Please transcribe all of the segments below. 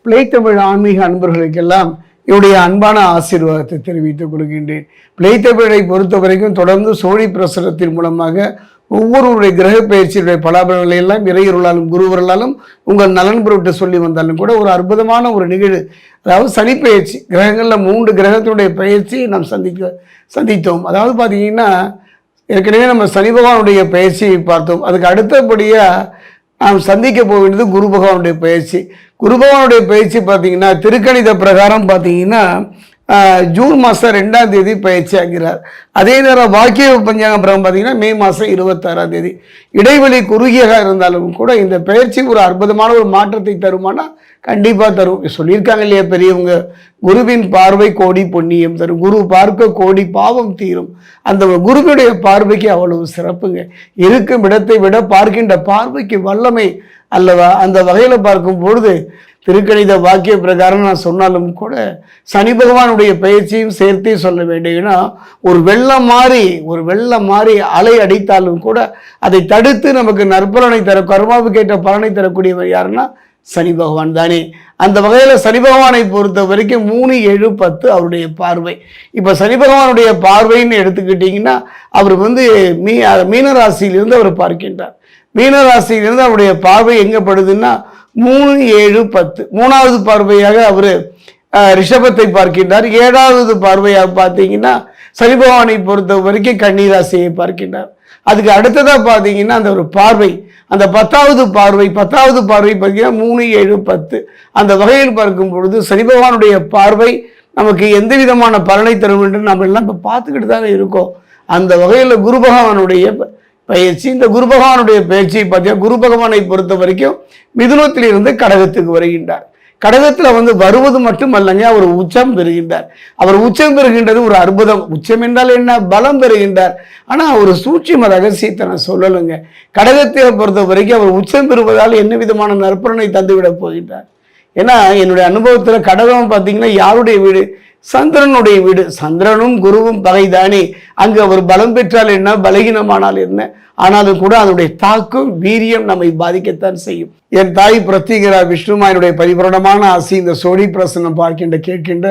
Play Tamil ஆன்மீக அன்பர்களுக்கெல்லாம் என்னுடைய அன்பான ஆசீர்வாதத்தை தெரிவித்துக் கொள்கின்றேன். பிளே தமிழை பொறுத்த வரைக்கும் தொடர்ந்து சோழி பிரசுரத்தின் மூலமாக ஒவ்வொருவருடைய கிரக பயிற்சியுடைய பலாபலங்களை எல்லாம் இறையருளாலும் குருவர்களாலும் உங்கள் நலன் பொருட்டு சொல்லி வந்தாலும் கூட ஒரு அற்புதமான ஒரு நிகழ்வு, அதாவது சனி பயிற்சி. கிரகங்களில் 3 கிரகத்தினுடைய பயிற்சியை நாம் சந்தித்தோம். அதாவது பார்த்தீங்கன்னா ஏற்கனவே நம்ம சனி பகவானுடைய பயிற்சியை பார்த்தோம். அதுக்கு அடுத்தபடியாக நாம் சந்திக்க போக வேண்டியது குரு பகவானுடைய பயிற்சி. குரு பகவானுடைய பயிற்சி பார்த்தீங்கன்னா திருக்கணித பிரகாரம் பார்த்தீங்கன்னா ஜூன் மாதம் 2ஆம் தேதி பயிற்சி ஆகிறார். அதே நேரம் வாக்கிய பஞ்சாங்க பிரகாரம் பார்த்தீங்கன்னா மே மாதம் 26ஆம் தேதி. இடைவெளி குறுகியாக இருந்தாலும் கூட இந்த பயிற்சி ஒரு அற்புதமான ஒரு மாற்றத்தை தருமானா கண்டிப்பாக தரும். சொல்லியிருக்காங்க இல்லையா பெரியவங்க, குருவின் பார்வை கோடி புண்ணியம் தரும், குரு பார்க்க கோடி பாவம் தீரும். அந்த குருவினுடைய பார்வைக்கு அவ்வளவு சிறப்புங்க. இருக்கும் இடத்தை விட பார்க்கின்ற பார்வைக்கு வல்லமை அல்லவா. அந்த வகையில் பார்க்கும் பொழுது திருக்கணித வாக்கிய பிரகாரம் நான் சொன்னாலும் கூட சனி பகவானுடைய பயிற்சியும் சேர்த்தே சொல்ல வேண்டும். ஏன்னா ஒரு வெள்ளம் மாறி அலை அடித்தாலும் கூட அதை தடுத்து நமக்கு நற்பலனை தர கர்மாவுக்கு ஏற்ற பலனை தரக்கூடியவர் யாருன்னா சனி பகவான் தானே. அந்த வகையில் சனி பகவானை பொறுத்த வரைக்கும் 3, 7, 10 அவருடைய பார்வை. இப்போ சனி பகவானுடைய பார்வைன்னு எடுத்துக்கிட்டிங்கன்னா அவர் மீனராசியிலிருந்து அவர் பார்க்கின்றார். மீனராசியிலிருந்து அவருடைய பார்வை எங்கப்படுதுன்னா 3, 7, 10. 3வது பார்வையாக அவர் ரிஷபத்தை பார்க்கின்றார். 7வது பார்வையாக பார்த்தீங்கன்னா சனி பகவானை பொறுத்த வரைக்கும் கன்னிராசியை பார்க்கின்றார். அதுக்கு அடுத்ததாக பார்த்தீங்கன்னா அந்த ஒரு பார்வை, அந்த 10வது பார்வை பார்த்தீங்கன்னா 3, 7, 10. அந்த வகையில் பார்க்கும் பொழுது சனி பகவானுடைய பார்வை நமக்கு எந்த விதமான பலனை தரும் என்று நம்ம எல்லாம் இப்போ பார்த்துக்கிட்டு தானே இருக்கோம். அந்த வகையில் குரு பகவானுடைய பயிற்சி, இந்த குரு பகவானுடைய பயிற்சியை பார்த்தீங்கன்னா குரு பகவானை பொறுத்த வரைக்கும் மிதுனத்திலிருந்து கடகத்துக்கு வருகின்றார். கடகத்தில் வருவது மட்டுமல்லங்க, அவர் உச்சம் பெறுகின்றார். அவர் உச்சம் பெறுகின்றது ஒரு அற்புதம். உச்சம் என்றால் என்ன? பலம் பெறுகின்றார். ஆனால் ஒரு சூட்சும ரகசியத்தை நான் சொல்லலைங்க. கடகத்தை பொறுத்த வரைக்கும் அவர் உச்சம் பெறுவதால் என்ன விதமான நற்பலனை தந்துவிட போகின்றார். ஏன்னா என்னுடைய அனுபவத்தில் கடகம் பார்த்தீங்கன்னா யாருடைய வீடு? சந்திரனுடைய வீடு. சந்திரனும் குருவும் பகைதானே. அங்கு அவர் பலம் பெற்றால் என்ன, பலகீனமானால் என்ன, ஆனாலும் கூட அதனுடைய தாக்கம் வீரியம் நம்மை பாதிக்கத்தான் செய்யும். என் தாய் பிரத்யேகரா விஷ்ணுமாயனுடைய பரிபூரணமான ஆசி இந்த சோழி பிரசன்னம் கேட்கின்ற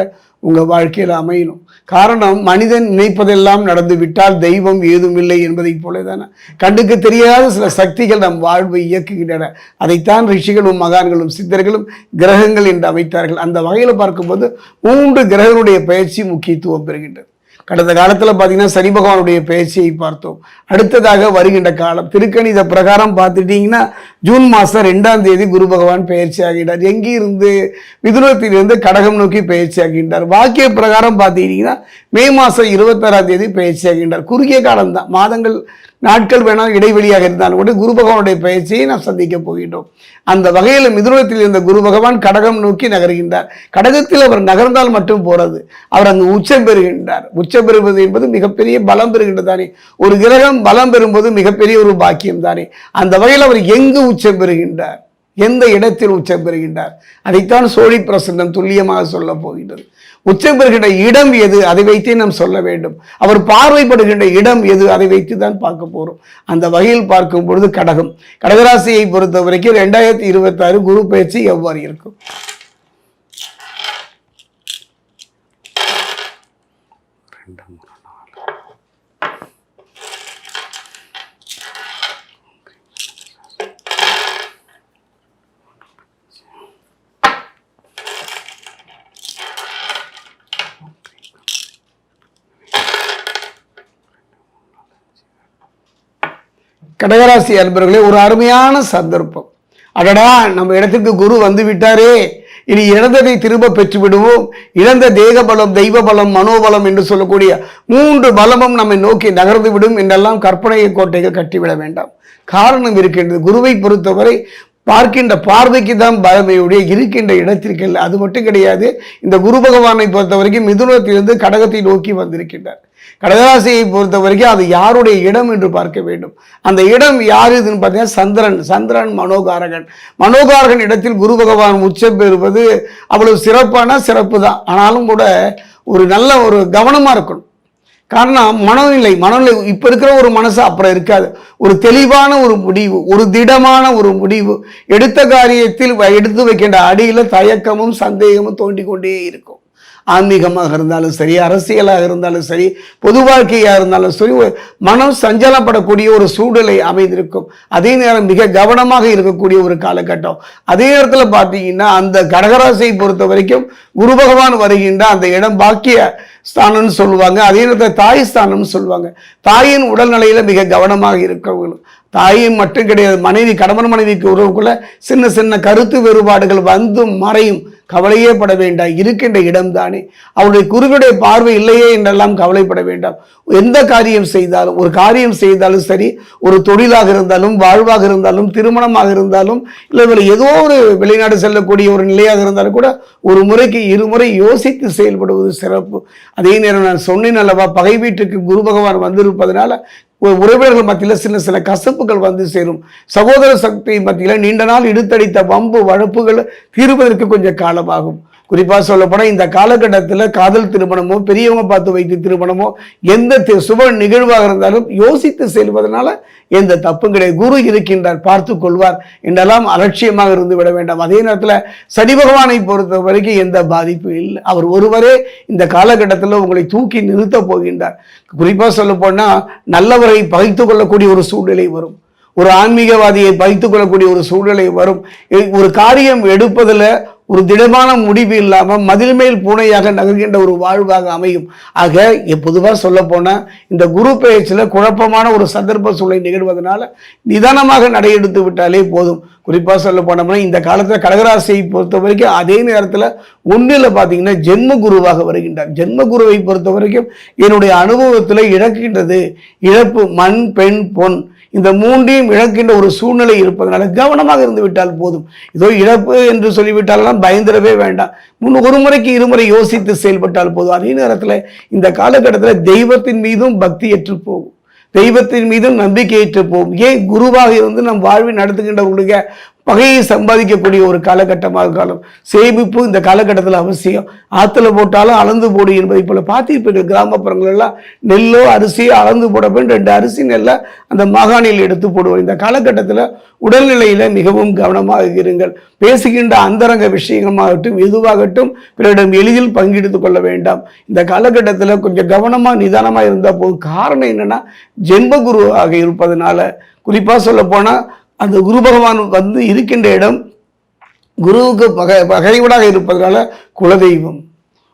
உங்கள் வாழ்க்கையில் அமையணும். காரணம், மனிதன் நினைப்பதெல்லாம் நடந்து விட்டால் தெய்வம் ஏதும் இல்லை என்பதை போலதானே கண்ணுக்கு தெரியாத சில சக்திகள் நம் வாழ்வை இயக்குகின்றன. அதைத்தான் ரிஷிகளும் மகான்களும் சித்தர்களும் கிரகங்கள் என்று அமைத்தார்கள். அந்த வகையில் பார்க்கும்போது 3 கிரகங்களுடைய பயிற்சி முக்கியத்துவம் பெறுகின்றது. கடந்த காலத்தில் பார்த்தீங்கன்னா சனி பகவானுடைய பயிற்சியை பார்த்தோம். அடுத்ததாக வருகின்ற காலம் திருக்கணித பிரகாரம் பார்த்துட்டிங்கன்னா ஜூன் மாதம் 2ஆம் தேதி குரு பகவான் பயிற்சி ஆகின்றார். எங்கிருந்து? மிதுனத்திலிருந்து கடகம் நோக்கி பயிற்சி ஆகின்றார். வாக்கிய பிரகாரம் பார்த்துக்கிட்டிங்கன்னா மே மாதம் 26ஆம் தேதி பயிற்சி ஆகின்றார். குறுகிய காலம்தான், மாதங்கள் நாட்கள் வேணால் இடைவெளியாக இருந்தாலும் கூட குரு பகவானுடைய பயிற்சியை நாம் சந்திக்க போகின்றோம். அந்த வகையில் மிதுனத்தில் இருந்த குரு பகவான் கடகம் நோக்கி நகர்கின்றார். கடகத்தில் அவர் நகர்ந்தால் மட்டும் போறது, அவர் அங்கு உச்சம் பெறுகின்றார். உச்சம் பெறுவது என்பது மிகப்பெரிய பலம் பெறுகின்றது தானே. ஒரு கிரகம் பலம் பெறும்போது மிகப்பெரிய ஒரு பாக்கியம் தானே. அந்த வகையில் அவர் எங்கு உச்சம் பெறுகின்றார், எந்த இடத்தில் உச்சம் பெறுகின்றார், அதைத்தான் சோழி பிரசன்னம் துல்லியமாக சொல்ல போகின்றது. உச்சம் பெறுகின்ற இடம் எது, அதை வைத்தே நாம் சொல்ல வேண்டும். அவர் பார்வைப்படுகின்ற இடம் எது, அதை வைத்து தான் பார்க்க போறோம். அந்த வகையில் பார்க்கும் பொழுது கடகராசியை பொறுத்த வரைக்கும் 2026 குரு பயிற்சி எவ்வாறு இருக்கும்? கடகராசி அன்பர்களே, ஒரு அருமையான சந்தர்ப்பம். அடடா, நம்ம இடத்துக்கு குரு வந்து விட்டாரே, இனி இழந்ததை திரும்ப பெற்று விடுவோம். இழந்த தேக பலம், தெய்வ பலம், மனோபலம் என்று சொல்லக்கூடிய 3 பலமும் நம்மை நோக்கி நகர்ந்து விடும் என்றெல்லாம் கற்பனை கோட்டைகள் கட்டிவிட வேண்டாம். காரணம் இருக்கின்றது. குருவை பொறுத்தவரை பார்க்கின்ற பார்வைக்கு தான் பலமையுடைய இருக்கின்ற இடத்திற்கு இல்லை. அது மட்டும் கிடையாது. இந்த குரு பகவானை பொறுத்த வரைக்கும் மிதுனத்திலிருந்து கடகத்தை நோக்கி வந்திருக்கின்றார். கடகராசியை பொறுத்த வரைக்கும் அது யாருடைய இடம் என்று பார்க்க வேண்டும். அந்த இடம் யாரு இதுன்னு பார்த்தீங்கன்னா சந்திரன் மனோகாரகன் இடத்தில் குரு பகவான் உச்சம் பெறுவது அவ்வளவு சிறப்பு தான். ஆனாலும் கூட ஒரு நல்ல ஒரு கவனமாக இருக்கணும். காரணம் மனநிலை இப்போ இருக்கிற ஒரு மனசு அப்புறம் இருக்காது. ஒரு தெளிவான ஒரு முடிவு, ஒரு திடமான ஒரு முடிவு, எடுத்த காரியத்தில் எடுத்து வைக்கின்ற அடியில் தயக்கமும் சந்தேகமும் தோண்டிக் கொண்டே இருக்கும். ஆன்மீகமாக இருந்தாலும் சரி, அரசியலாக இருந்தாலும் சரி, பொது வாழ்க்கையாக இருந்தாலும் சரி, மனம் சஞ்சலப்படக்கூடிய ஒரு சூழ்நிலை அமைந்திருக்கும். அதே நேரம் மிக கவனமாக இருக்கக்கூடிய ஒரு காலகட்டம். அதே நேரத்தில் பார்த்தீங்கன்னா அந்த கடகராசியை பொறுத்த வரைக்கும் குரு பகவான் வருகின்ற அந்த இடம் பாக்கிய ஸ்தானம்னு சொல்லுவாங்க. அதே நேரத்தில் தாய் ஸ்தானம்னு சொல்லுவாங்க. தாயின் உடல்நிலையில் மிக கவனமாக இருக்கவங்களும், தாயும் மட்டும் கிடையாது, மனைவி கணவன் மனைவிக்கு உறவுக்குள்ள சின்ன சின்ன கருத்து வேறுபாடுகள் வந்தும் மறையும். கவலையே பட வேண்டாம், இருக்கின்ற இடம்தானே. அவருடைய குருவுடைய பார்வை இல்லையே என்றெல்லாம் கவலைப்பட வேண்டாம். எந்த காரியம் செய்தாலும், ஒரு காரியம் செய்தாலும் சரி, ஒரு தொழிலாக இருந்தாலும், வாழ்வாக இருந்தாலும், திருமணமாக இருந்தாலும், இல்லை ஏதோ ஒரு வெளிநாடு செல்லக்கூடிய ஒரு நிலையாக இருந்தாலும் கூட ஒரு முறைக்கு இருமுறை யோசித்து செயல்படுவது சிறப்பு. அதே நேரம் நான் சொன்னேன் அல்லவா, பகை வீட்டுக்கு குரு பகவான் வந்திருப்பதனால உறவினர்கள் மத்தியில் சில சில கசப்புகள் வந்து சேரும். சகோதர சக்தி மத்தியில் நீண்ட நாள் இழுத்தடித்த வம்பு வழப்புகள் தீர்வதற்கு கொஞ்சம் காலமாகும். குறிப்பாக சொல்லப்போனால் இந்த காலகட்டத்தில் காதல் திருமணமோ, பெரியவங்க பார்த்து வைத்து திருமணமோ, எந்த சுப நிகழ்வாக இருந்தாலும் யோசித்து செல்வதனால எந்த தப்பும் கிடையாது. குரு இருக்கின்றார், பார்த்து கொள்வார் என்றெல்லாம் அலட்சியமாக இருந்து விட வேண்டாம். அதே நேரத்தில் சனி பகவானை பொறுத்த வரைக்கும் எந்த பாதிப்பும் இல்லை. அவர் ஒருவரே இந்த காலகட்டத்தில் உங்களை தூக்கி நிறுத்த போகின்றார். குறிப்பாக சொல்ல போனால் நல்லவரை பகைத்து கொள்ளக்கூடிய ஒரு சூழ்நிலை வரும். ஒரு ஆன்மீகவாதியை பகைத்துக் கொள்ளக்கூடிய ஒரு சூழ்நிலை வரும். ஒரு காரியம் எடுப்பதில் ஒரு திடமான முடிவு இல்லாமல் மதில் மேல் பூனையாக நகர்கின்ற ஒரு வாழ்வாக அமையும். ஆக பொதுவாக சொல்ல போனால் இந்த குரு பெயர்ச்சியில் குழப்பமான ஒரு சந்தர்ப்ப சூழலை நிகழ்வதனால நிதானமாக நடையெடுத்து விட்டாலே போதும். குறிப்பாக சொல்ல போனோம்னா இந்த காலத்தில் கடகராசியை பொறுத்த வரைக்கும் அதே நேரத்தில் ஒன்றில் பார்த்தீங்கன்னா ஜென்ம குருவாக வருகின்றார். ஜென்ம குருவை பொறுத்த வரைக்கும் என்னுடைய அனுபவத்தில் இழக்கின்றது இழப்பு, மண் பெண் பொன், இந்த மூன்றையும் இழக்கின்ற ஒரு சூழ்நிலை இருப்பதனால கவனமாக இருந்து விட்டால் போதும். ஏதோ இழப்பு என்று சொல்லிவிட்டாலும் பயந்துடவே வேண்டாம். ஒரு முறைக்கு இருமுறை யோசித்து செயல்பட்டால் போதும். அதே நேரத்தில் இந்த காலகட்டத்தில் தெய்வத்தின் மீதும் பக்தி ஏற்று போகும், தெய்வத்தின் மீதும் நம்பிக்கையற்று போகும். ஏன் குருவாக இருந்து நம் வாழ்வை நடத்துகின்றவர்களுடைய பகையை சம்பாதிக்கக்கூடிய ஒரு காலகட்டமாக காலம். சேமிப்பு இந்த காலகட்டத்தில் அவசியம். ஆற்றுல போட்டாலும் அளந்து போடு என்பதை போல பார்த்திருப்பீர்கள். கிராமப்புறங்கள் எல்லாம் நெல்லோ அரிசியோ அளந்து போட வேண்டும், 2 அரிசி நெல்லை அந்த மாகாணியில் எடுத்து போடுவோம். இந்த காலகட்டத்தில் உடல்நிலையில் மிகவும் கவனமாக இருங்கள். பேசுகின்ற அந்தரங்க விஷயமாகட்டும் எதுவாகட்டும் பிறரிடம் எளிதில் பங்கெடுத்து கொள்ள வேண்டாம். இந்த காலகட்டத்தில் கொஞ்சம் கவனமாக நிதானமாக இருந்தால் போதும். காரணம் என்னன்னா ஜென்ம குரு ஆக இருப்பதனால, குறிப்பாக சொல்ல போனால் அந்த குரு பகவான் வந்து இருக்கின்ற இடம் குருவுக்கு பகைவனாக இருப்பதனால குலதெய்வம்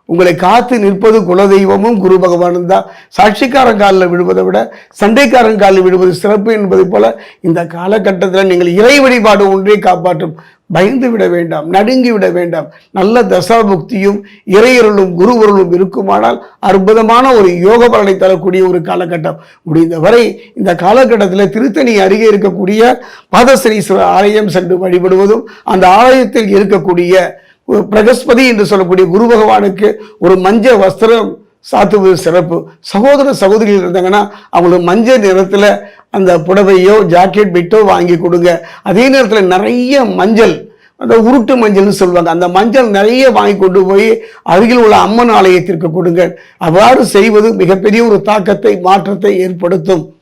உங்களை காத்து நிற்பது குலதெய்வமும் குரு பகவானும் தான். சாட்சிக்காரன் காலில் விழுவதை விட சண்டைக்காரன் காலில் விழுவது சிறப்பு என்பதை போல இந்த காலகட்டத்தில் நீங்கள் இறை வழிபாடு ஒன்றே காப்பாற்றும். பயந்து விட வேண்டாம், நடுங்கி விட வேண்டாம். நல்ல தசாபுக்தியும் இறையருளும் குருவருளும் இருக்குமானால் அற்புதமான ஒரு யோக பலனை தரக்கூடிய ஒரு காலகட்டம். முடிந்தவரை இந்த காலகட்டத்தில் திருத்தணி அருகே இருக்கக்கூடிய பாதசனீஸ்வரர் ஆலயம் சென்று வழிபடுவதும், அந்த ஆலயத்தில் இருக்கக்கூடிய பிரகஸ்பதி என்று சொல்லக்கூடிய குரு பகவானுக்கு ஒரு மஞ்சள் வஸ்திரம் சாத்துவது சிறப்பு. சகோதர சகோதரிகள் இருந்தாங்கன்னா அவங்களுக்கு மஞ்சள் நிறத்தில் அந்த புடவையோ ஜாக்கெட் பிட்டோ வாங்கி கொடுங்க. அதே நேரத்தில் நிறைய மஞ்சள், அந்த உருட்டு மஞ்சள்னு சொல்லுவாங்க, அந்த மஞ்சள் நிறைய வாங்கி கொண்டு போய் அருகில் உள்ள அம்மன் ஆலயத்திற்கு கொடுங்க. அவ்வாறு செய்வது மிகப்பெரிய ஒரு தாக்கத்தை மாற்றத்தை ஏற்படுத்தும்.